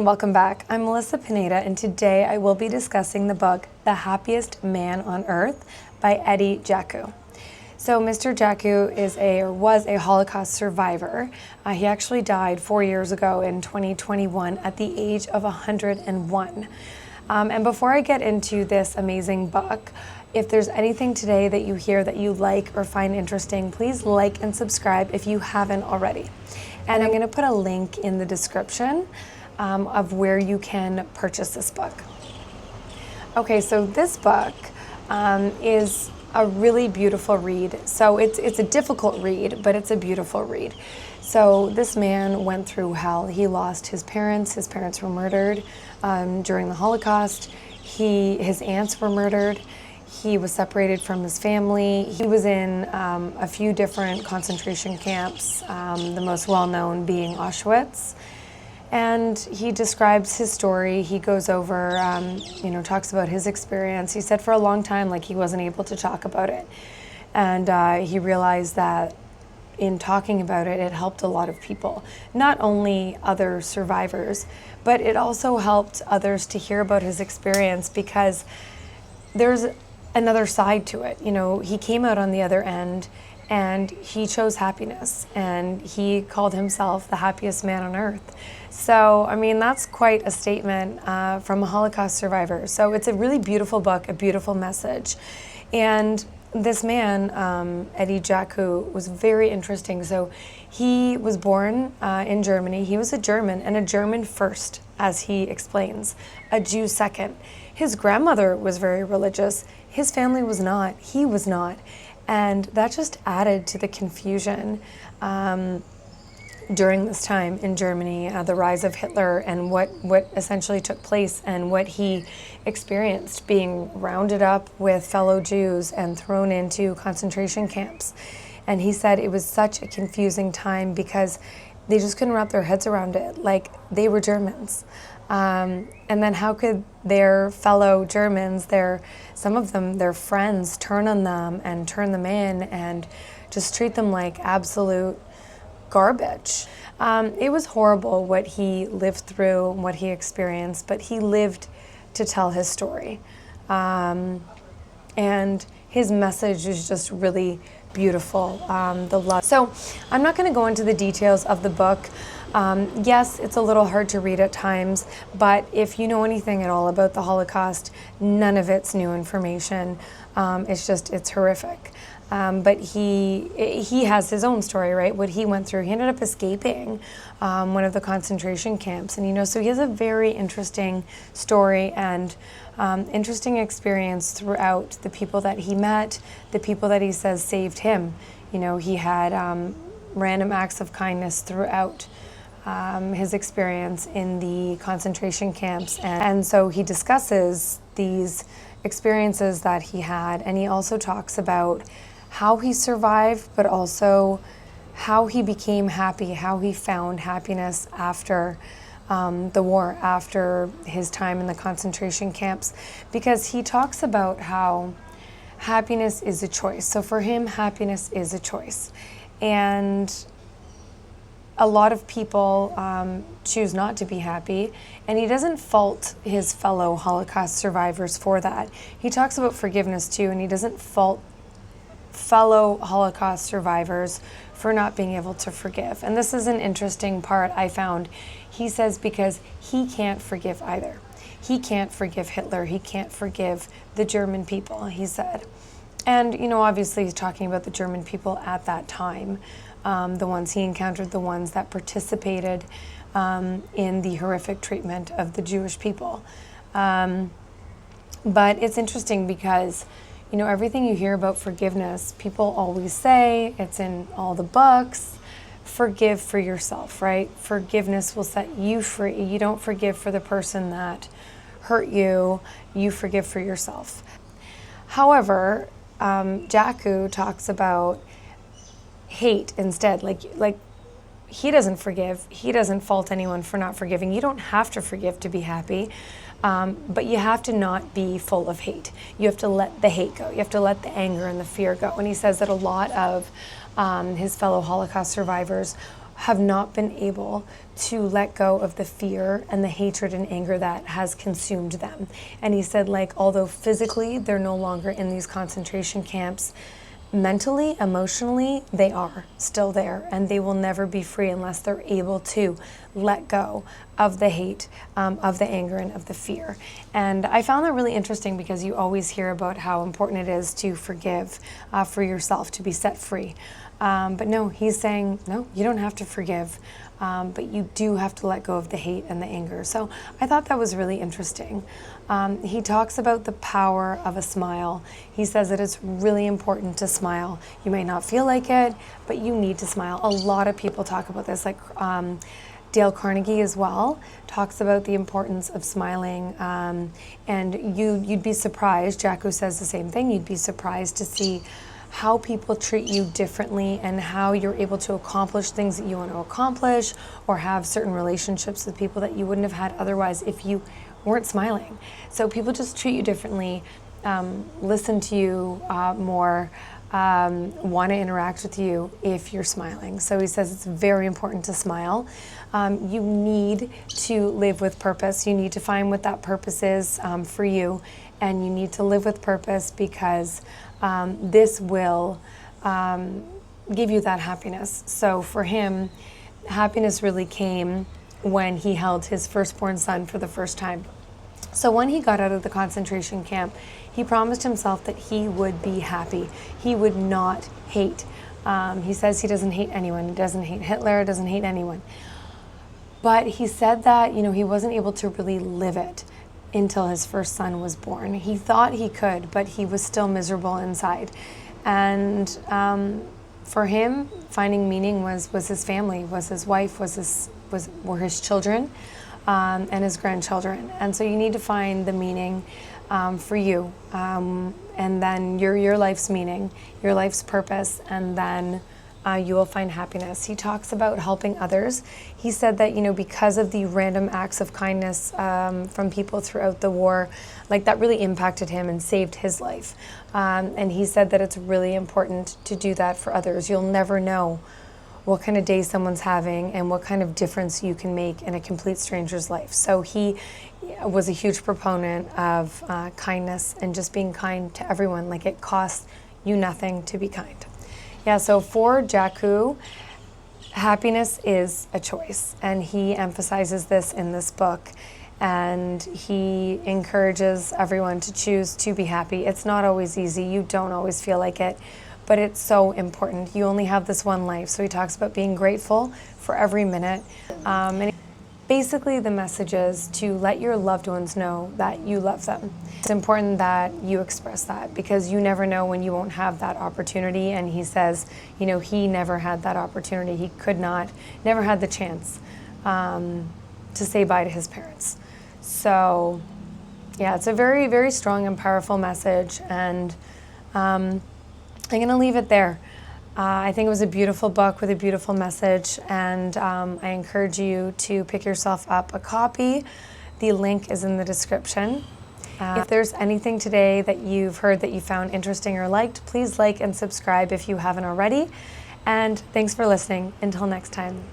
everyone, welcome back. I'm Melissa Pineda, and today I will be discussing the book, The Happiest Man on Earth by Eddie Jaku. So Mr. Jaku was a Holocaust survivor. He actually died 4 years ago in 2021 at the age of 101. And before I get into this amazing book, if there's anything today that you hear that you like or find interesting, please like and subscribe if you haven't already. And I'm going to put a link in the description of where you can purchase this book. Okay, so this book is a really beautiful read. So it's a difficult read, but it's a beautiful read. So this man went through hell. He lost his parents. His parents were murdered during the Holocaust. His aunts were murdered. He was separated from his family. He was in a few different concentration camps, the most well-known being Auschwitz. And he describes his story. He goes over, talks about his experience. He said for a long time, like, he wasn't able to talk about it. And he realized that in talking about it, it helped a lot of people. Not only other survivors, but it also helped others to hear about his experience, because there's another side to it. You know, he came out on the other end and he chose happiness, and he called himself the happiest man on earth. So, I mean, that's quite a statement from a Holocaust survivor. So it's a really beautiful book, a beautiful message. And this man, Eddie Jaku, was very interesting. So he was born in Germany. He was a German, and a German first, as he explains, a Jew second. His grandmother was very religious. His family was not. He was not. And that just added to the confusion during this time in Germany, the rise of Hitler and what essentially took place, and what he experienced being rounded up with fellow Jews and thrown into concentration camps. And he said it was such a confusing time because they just couldn't wrap their heads around it. Like, they were Germans. And then how could their fellow Germans, some of them, their friends, turn on them and turn them in and just treat them like absolute garbage? It was horrible what he lived through and what he experienced, but he lived to tell his story. And his message is just really beautiful, the love. So I'm not going to go into the details of the book. Yes, it's a little hard to read at times, but if you know anything at all about the Holocaust, none of it's new information. It's horrific. But he has his own story, right? What he went through. He ended up escaping one of the concentration camps, and so he has a very interesting story and interesting experience throughout the people that he met, the people that he says saved him. He had random acts of kindness throughout his experience in the concentration camps, and so he discusses these experiences that he had, and he also talks about how he survived, but also how he became happy, how he found happiness after the war, after his time in the concentration camps, because he talks about how happiness is a choice. So for him, happiness is a choice. And a lot of people choose not to be happy, and he doesn't fault his fellow Holocaust survivors for that. He talks about forgiveness too, and he doesn't fault fellow Holocaust survivors for not being able to forgive. And this is an interesting part I found. He says because he can't forgive either. He can't forgive Hitler. He can't forgive the German people, he said. And, obviously he's talking about the German people at that time, the ones he encountered, the ones that participated in the horrific treatment of the Jewish people. But it's interesting because everything you hear about forgiveness, people always say, it's in all the books, forgive for yourself, right? Forgiveness will set you free. You don't forgive for the person that hurt you, you forgive for yourself. However, Jaku talks about hate instead. Like he doesn't forgive. He doesn't fault anyone for not forgiving. You don't have to forgive to be happy. But you have to not be full of hate. You have to let the hate go. You have to let the anger and the fear go. And he says that a lot of his fellow Holocaust survivors have not been able to let go of the fear and the hatred and anger that has consumed them. And he said, like, although physically they're no longer in these concentration camps, mentally, emotionally, they are still there, and they will never be free unless they're able to let go of the hate, of the anger, and of the fear. And I found that really interesting because you always hear about how important it is to forgive for yourself, to be set free. But no, he's saying, no, you don't have to forgive, but you do have to let go of the hate and the anger. So I thought that was really interesting. He talks about the power of a smile. He says that it's really important to smile. You may not feel like it, but you need to smile. A lot of people talk about this, like Dale Carnegie as well talks about the importance of smiling, and you'd be surprised, Jaku says the same thing, you'd be surprised to see how people treat you differently and how you're able to accomplish things that you want to accomplish or have certain relationships with people that you wouldn't have had otherwise if you weren't smiling. So people just treat you differently, listen to you more, want to interact with you if you're smiling. So he says it's very important to smile. You need to live with purpose. You need to find what that purpose is for you, and you need to live with purpose because this will give you that happiness. So for him, happiness really came when he held his firstborn son for the first time. So when he got out of the concentration camp, he promised himself that he would be happy. He would not hate. He says he doesn't hate anyone. He doesn't hate Hitler, doesn't hate anyone. But he said that, he wasn't able to really live it until his first son was born. He thought he could, but he was still miserable inside. And for him, finding meaning was his family, was his wife, were his children, and his grandchildren. And so you need to find the meaning for you, and then your life's meaning, your life's purpose, and then you will find happiness. He talks about helping others. He said that, because of the random acts of kindness from people throughout the war, like that really impacted him and saved his life. And he said that it's really important to do that for others. You'll never know what kind of day someone's having and what kind of difference you can make in a complete stranger's life. So he was a huge proponent of kindness and just being kind to everyone. Like, it costs you nothing to be kind. Yeah, so for Jaku, happiness is a choice, and he emphasizes this in this book, and he encourages everyone to choose to be happy. It's not always easy. You don't always feel like it, but it's so important. You only have this one life, so he talks about being grateful for every minute. And basically the message is to let your loved ones know that you love them. It's important that you express that because you never know when you won't have that opportunity. And he says, he never had that opportunity. He never had the chance to say bye to his parents. So yeah, it's a very, very strong and powerful message. And I'm gonna leave it there. I think it was a beautiful book with a beautiful message, and I encourage you to pick yourself up a copy. The link is in the description. If there's anything today that you've heard that you found interesting or liked, please like and subscribe if you haven't already. And thanks for listening. Until next time.